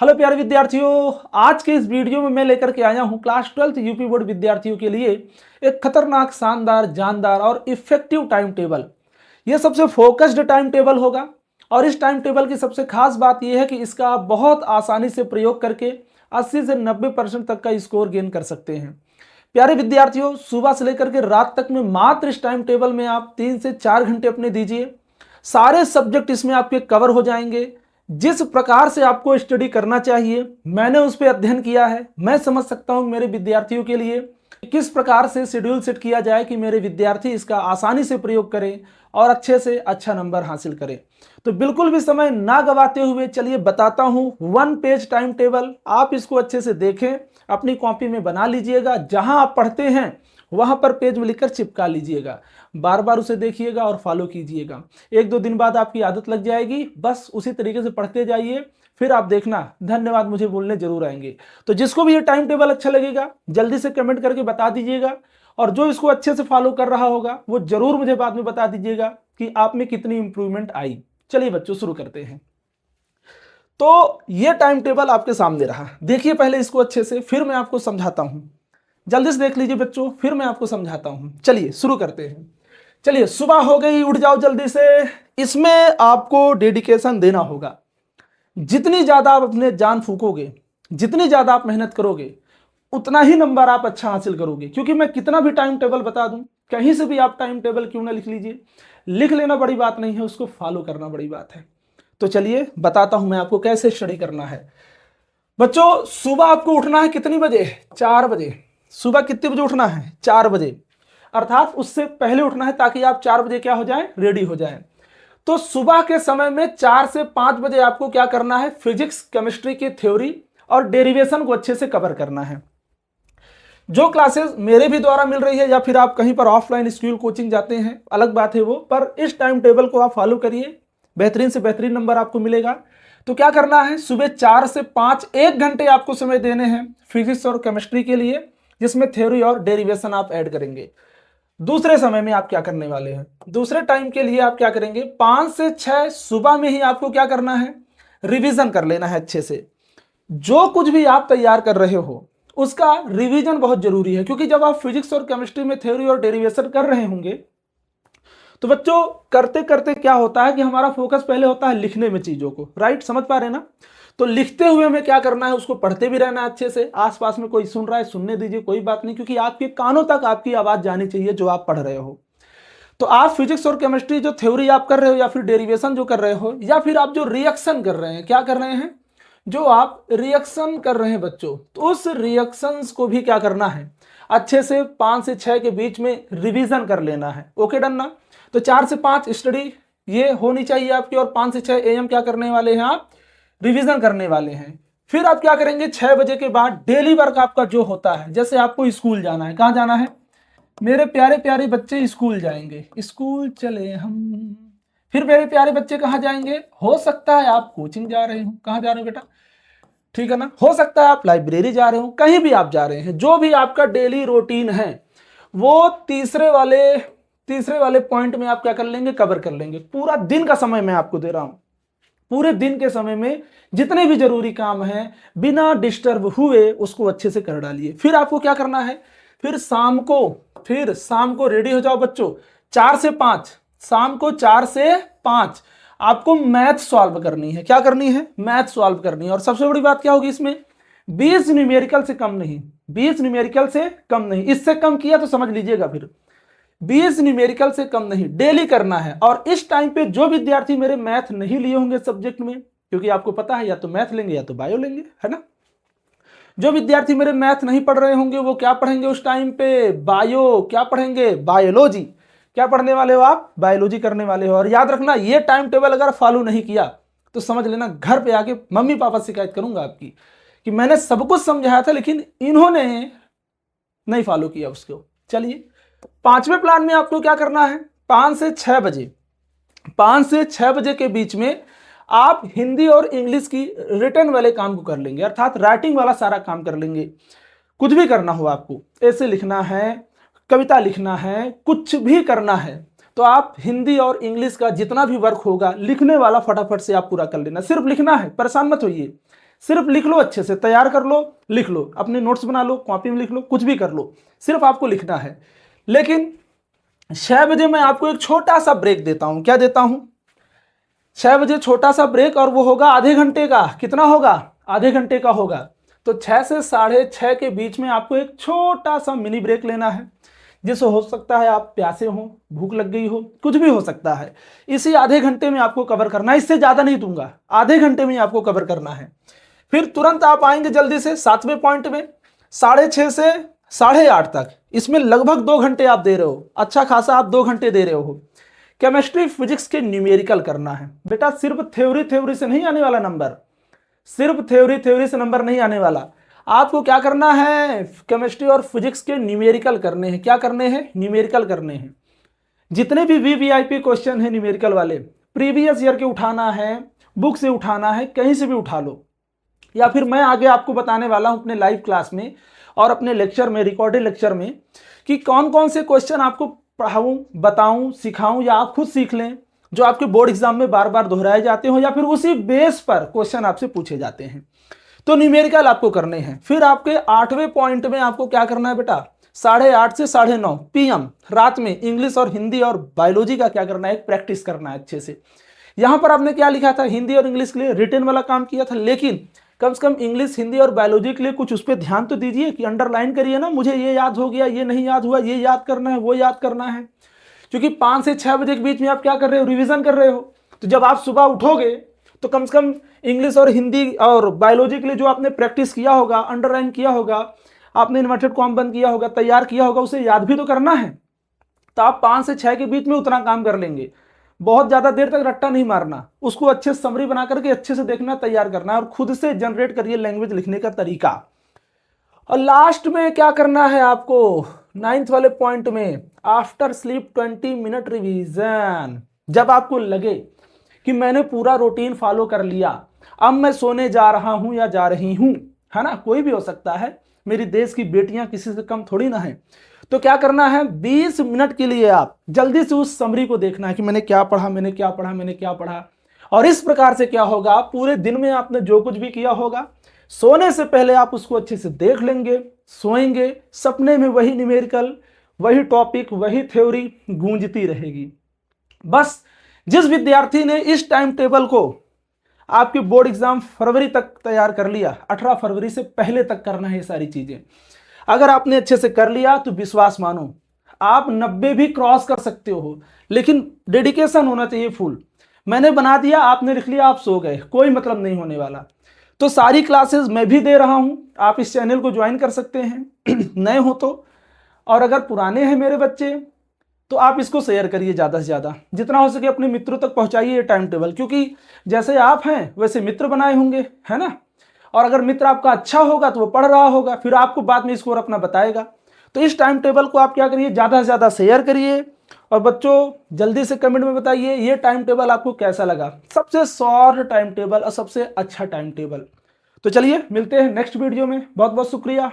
Hello प्यारे विद्यार्थियों, आज के इस वीडियो में मैं लेकर के आया हूं क्लास 12 यूपी बोर्ड विद्यार्थियों के लिए एक खतरनाक, शानदार, जानदार और इफेक्टिव टाइम टेबल। यह सबसे फोकस्ड टाइम टेबल होगा और इस टाइम टेबल की सबसे खास बात यह है कि इसका आप बहुत आसानी से प्रयोग करके 80 से 90% तक का स्कोर गेन कर सकते हैं। प्यारे विद्यार्थियों, सुबह से लेकर के रात तक में मात्र इस टाइम टेबल में आप 3 से 4 घंटे अपने दीजिए। सारे सब्जेक्ट इसमें आपके कवर हो जाएंगे। जिस प्रकार से आपको स्टडी करना चाहिए मैंने उस पर अध्ययन किया है। मैं समझ सकता हूं मेरे विद्यार्थियों के लिए किस प्रकार से शेड्यूल सेट किया जाए कि मेरे विद्यार्थी इसका आसानी से प्रयोग करें और अच्छे से अच्छा नंबर हासिल करें। तो बिल्कुल भी समय ना गवाते हुए चलिए बताता हूं 1 पेज टाइम टेबल। आप इसको अच्छे से देखें, अपनी कॉपी में बना लीजिएगा। जहां आप पढ़ते हैं वहां पर पेज में लिखकर चिपका लीजिएगा। बार बार उसे देखिएगा और फॉलो कीजिएगा। 1-2 दिन बाद आपकी आदत लग जाएगी। बस उसी तरीके से पढ़ते जाइए, फिर आप देखना धन्यवाद मुझे बोलने जरूर आएंगे। तो जिसको भी ये टाइम टेबल अच्छा लगेगा जल्दी से कमेंट करके बता दीजिएगा, और जो इसको अच्छे से फॉलो कर रहा होगा वो जरूर मुझे बाद में बता दीजिएगा कि आप में कितनी इंप्रूवमेंट आई। चलिए बच्चों, शुरू करते हैं। तो ये टाइम टेबल आपके सामने रहा, देखिए पहले इसको अच्छे से, फिर मैं आपको समझाता हूं। जल्दी से देख लीजिए बच्चों, फिर मैं आपको समझाता हूं। चलिए शुरू करते हैं। चलिए, सुबह हो गई, उठ जाओ जल्दी से। इसमें आपको डेडिकेशन देना होगा। जितनी ज्यादा आप अपने जान फूकोगे, जितनी ज्यादा आप मेहनत करोगे, उतना ही नंबर आप अच्छा हासिल करोगे। क्योंकि मैं कितना भी टाइम टेबल बता दूं, कहीं से भी आप टाइम टेबल क्यों ना लिख लीजिए, लिख लेना बड़ी बात नहीं है, उसको फॉलो करना बड़ी बात है। तो चलिए बताता हूं मैं आपको कैसे स्टडी करना है। बच्चों, सुबह आपको उठना है कितनी बजे? 4 बजे। सुबह कितने बजे उठना है? 4 बजे। अर्थात उससे पहले उठना है ताकि आप 4 बजे क्या हो जाए? रेडी हो जाए। तो सुबह के समय में 4 से 5 बजे आपको क्या करना है? फिजिक्स केमिस्ट्री की थ्योरी और डेरिवेशन को अच्छे से कवर करना है। जो क्लासेस मेरे भी द्वारा मिल रही है या फिर आप कहीं पर ऑफलाइन स्कूल कोचिंग जाते हैं, अलग बात है वो, पर इस टाइम टेबल को आप फॉलो करिए, बेहतरीन से बेहतरीन नंबर आपको मिलेगा। तो क्या करना है? सुबह 4 से 5 1 घंटे आपको समय देने हैं फिजिक्स और केमिस्ट्री के लिए, जिसमें थ्योरी और डेरिवेशन आप ऐड करेंगे। दूसरे समय में आप क्या करने वाले हैं? दूसरे टाइम के लिए आप क्या करेंगे? 5 से 6 सुबह में ही आपको क्या करना है? रिवीजन कर लेना है अच्छे से। जो कुछ भी आप तैयार कर रहे हो उसका रिवीजन बहुत जरूरी है, क्योंकि जब आप फिजिक्स और केमिस्ट्री में थ्योरी और डेरिवेशन कर रहे होंगे तो बच्चों करते करते क्या होता है कि हमारा फोकस पहले होता है लिखने में चीजों को, राइट? समझ पा रहे ना? तो लिखते हुए हमें क्या करना है? उसको पढ़ते भी रहना है अच्छे से। आसपास में कोई सुन रहा है, सुनने दीजिए, कोई बात नहीं, क्योंकि आपके कानों तक आपकी आवाज जानी चाहिए जो आप पढ़ रहे हो। तो आप फिजिक्स और केमिस्ट्री जो थ्योरी आप कर रहे हो या फिर डेरिवेशन जो कर रहे हो या फिर आप जो रिएक्शन कर रहे हैं, क्या कर रहे हैं? जो आप रिएक्शन कर रहे हैं बच्चों, तो उस रिएक्शंस को भी क्या करना है? अच्छे से 5 से 6 के बीच में रिवीजन कर लेना है। ओके, डन ना? तो 4 से 5 स्टडी ये होनी चाहिए आपकी, और 5 से 6 AM क्या करने वाले हैं? आप रिवीजन करने वाले हैं। फिर आप क्या करेंगे? 6 बजे के बाद डेली वर्क आपका जो होता है, जैसे आपको स्कूल जाना है। कहाँ जाना है मेरे प्यारे प्यारे बच्चे? स्कूल जाएंगे। स्कूल चले हम। फिर मेरे प्यारे बच्चे कहाँ जाएंगे? हो सकता है आप कोचिंग जा रहे हो। कहाँ जा रहे हो बेटा? ठीक है ना? हो सकता है आप लाइब्रेरी जा रहे हो, कहीं भी आप जा रहे हैं। जो भी आपका डेली रूटीन है वो तीसरे वाले पॉइंट में आप क्या कर लेंगे? कवर कर लेंगे। पूरा दिन का समय मैं आपको दे रहा हूं। पूरे दिन के समय में जितने भी जरूरी काम हैं बिना डिस्टर्ब हुए उसको अच्छे से कर डालिए। फिर आपको क्या करना है? फिर शाम को रेडी हो जाओ बच्चों। 4 से 5, शाम को 4 से 5 आपको मैथ सॉल्व करनी है। क्या करनी है? मैथ सॉल्व करनी है। और सबसे बड़ी बात क्या होगी इसमें? 20 न्यूमेरिकल से कम नहीं। 20 न्यूमेरिकल से कम नहीं। इससे कम किया तो समझ लीजिएगा फिर। 20 न्यूमेरिकल से कम नहीं, डेली करना है। और इस टाइम पे जो विद्यार्थी मेरे मैथ नहीं लिए होंगे सब्जेक्ट में, क्योंकि आपको पता है या तो मैथ लेंगे या तो बायो लेंगे, है ना? जो विद्यार्थी मेरे मैथ नहीं पढ़ रहे होंगे वो क्या पढ़ेंगे उस टाइम पे? बायो। क्या पढ़ेंगे? बायोलॉजी। क्या पढ़ने वाले हो आप? बायोलॉजी करने वाले हो। और याद रखना, ये टाइम टेबल अगर फॉलो नहीं किया तो समझ लेना घर पे आके मम्मी पापा शिकायत करूंगा आपकी कि मैंने सब कुछ समझाया था लेकिन इन्होंने नहीं फॉलो किया उसको। चलिए, 5वें प्लान में आपको क्या करना है? 5 से 6 बजे, 5 से 6 बजे के बीच में आप हिंदी और इंग्लिश की रिटन वाले काम को कर लेंगे, अर्थात राइटिंग वाला सारा काम कर लेंगे। कुछ भी करना हो आपको, ऐसे लिखना है, कविता लिखना है, कुछ भी करना है तो आप हिंदी और इंग्लिश का जितना भी वर्क होगा लिखने वाला फटाफट से आप पूरा कर लेना। सिर्फ लिखना है, परेशान मत होइए। सिर्फ लिख लो, अच्छे से तैयार कर लो, लिख लो, अपने नोट्स बना लो, कॉपी में लिख लो, कुछ भी कर लो, सिर्फ आपको लिखना है। लेकिन 6 बजे मैं आपको एक छोटा सा ब्रेक देता हूं। क्या देता हूं? 6 बजे छोटा सा ब्रेक, और वो होगा आधे घंटे का। कितना होगा? आधे घंटे का होगा। तो 6 से 6:30 के बीच में आपको एक छोटा सा मिनी ब्रेक लेना है, जिससे हो सकता है आप प्यासे हो, भूख लग गई हो, कुछ भी हो सकता है। इसी आधे घंटे में आपको कवर करना है, इससे ज्यादा नहीं दूंगा, आधे घंटे में आपको कवर करना है। फिर तुरंत आप आएंगे जल्दी से 7वें पॉइंट में, 6:30 से 8:30 तक। इसमें लगभग 2 घंटे आप दे रहे हो, अच्छा खासा आप 2 घंटे दे रहे हो। केमिस्ट्री फिजिक्स के न्यूमेरिकल करना है बेटा। सिर्फ थ्योरी से नहीं आने वाला नंबर, सिर्फ थ्योरी से नंबर नहीं आने वाला। आपको क्या करना है? केमिस्ट्री और फिजिक्स के न्यूमेरिकल करने हैं। क्या करने हैं? न्यूमेरिकल करने हैं। जितने भी वीवीआईपी क्वेश्चन है न्यूमेरिकल वाले, प्रीवियस ईयर के उठाना है, बुक से उठाना है, कहीं से भी उठा लो, या फिर मैं आगे आपको बताने वाला हूं अपने लाइव क्लास में और अपने लेक्चर में, रिकॉर्डेड लेक्चर में, कि कौन कौन से क्वेश्चन आपको पढ़ाऊं, बताऊं, सिखाऊं, या आप खुद सीख लें, जो आपके बोर्ड एग्जाम में बार बार दोहराए जाते हो, या फिर उसी बेस पर क्वेश्चन आपसे पूछे जाते हैं। तो न्यूमेरिकल आपको करने हैं। फिर आपके 8वें पॉइंट में आपको क्या करना है बेटा? 8:30 से 9:30 PM रात में इंग्लिश और हिंदी और बायोलॉजी का क्या करना है? प्रैक्टिस करना है अच्छे से। यहां पर आपने क्या लिखा था? हिंदी और इंग्लिश के लिए रिटन वाला काम किया था, लेकिन कम से कम इंग्लिश, हिंदी और बायोलॉजी के लिए कुछ उस पर ध्यान तो दीजिए, कि अंडरलाइन करिए ना, मुझे ये याद हो गया, ये नहीं याद हुआ, ये याद करना है, वो याद करना है। क्योंकि 5 से 6 बजे के बीच में आप क्या कर रहे हो? रिवीजन कर रहे हो। तो जब आप सुबह उठोगे तो कम से कम इंग्लिश और हिंदी और बायोलॉजी के लिए जो आपने प्रैक्टिस किया होगा, अंडरलाइन किया होगा, आपने इन्वर्टेड कॉमा बंद किया होगा, तैयार किया होगा, उसे याद भी तो करना है। तो आप 5 से 6 के बीच में उतना काम कर लेंगे। बहुत ज्यादा देर तक रट्टा नहीं मारना, उसको अच्छे से समरी बना करके अच्छे से देखना, तैयार करना है, और खुद से जनरेट करिए लैंग्वेज लिखने का तरीका। और लास्ट में क्या करना है आपको? 9th वाले पॉइंट में, आफ्टर स्लीप 20 मिनट रिवीजन। जब आपको लगे कि मैंने पूरा रूटीन फॉलो कर लिया, अब मैं सोने जा रहा हूं या जा रही हूं, है ना, कोई भी हो सकता है, मेरी देश की बेटियां किसी से कम थोड़ी ना है, तो क्या करना है? 20 मिनट के लिए आप जल्दी से उस समरी को देखना है कि मैंने क्या पढ़ा, मैंने क्या पढ़ा, मैंने क्या पढ़ा। और इस प्रकार से क्या होगा? पूरे दिन में आपने जो कुछ भी किया होगा, सोने से पहले आप उसको अच्छे से देख लेंगे, सोएंगे, सपने में वही न्यूमेरिकल, वही टॉपिक, वही थ्योरी गूंजती रहेगी। बस जिस विद्यार्थी ने इस टाइम टेबल को आपके बोर्ड एग्जाम फरवरी तक तैयार कर लिया, 18 फरवरी से पहले तक करना है ये सारी चीजें। अगर आपने अच्छे से कर लिया तो विश्वास मानो आप 90 भी क्रॉस कर सकते हो, लेकिन डेडिकेशन होना चाहिए फुल। मैंने बना दिया, आपने लिख लिया, आप सो गए, कोई मतलब नहीं होने वाला। तो सारी क्लासेस मैं भी दे रहा हूं, आप इस चैनल को ज्वाइन कर सकते हैं नए हो तो। और अगर पुराने हैं मेरे बच्चे तो आप इसको शेयर करिए ज़्यादा से ज़्यादा, जितना हो सके अपने मित्रों तक पहुंचाइए ये टाइम टेबल, क्योंकि जैसे आप हैं वैसे मित्र बनाए होंगे, है ना। और अगर मित्र आपका अच्छा होगा तो वो पढ़ रहा होगा, फिर आपको बाद में स्कोर अपना बताएगा। तो इस टाइम टेबल को आप क्या करिए? ज़्यादा से ज़्यादा शेयर करिए। और बच्चों जल्दी से कमेंट में बताइए ये टाइम टेबल आपको कैसा लगा, सबसे शॉर्ट टाइम टेबल और सबसे अच्छा टाइम टेबल। तो चलिए मिलते हैं नेक्स्ट वीडियो में। बहुत बहुत शुक्रिया।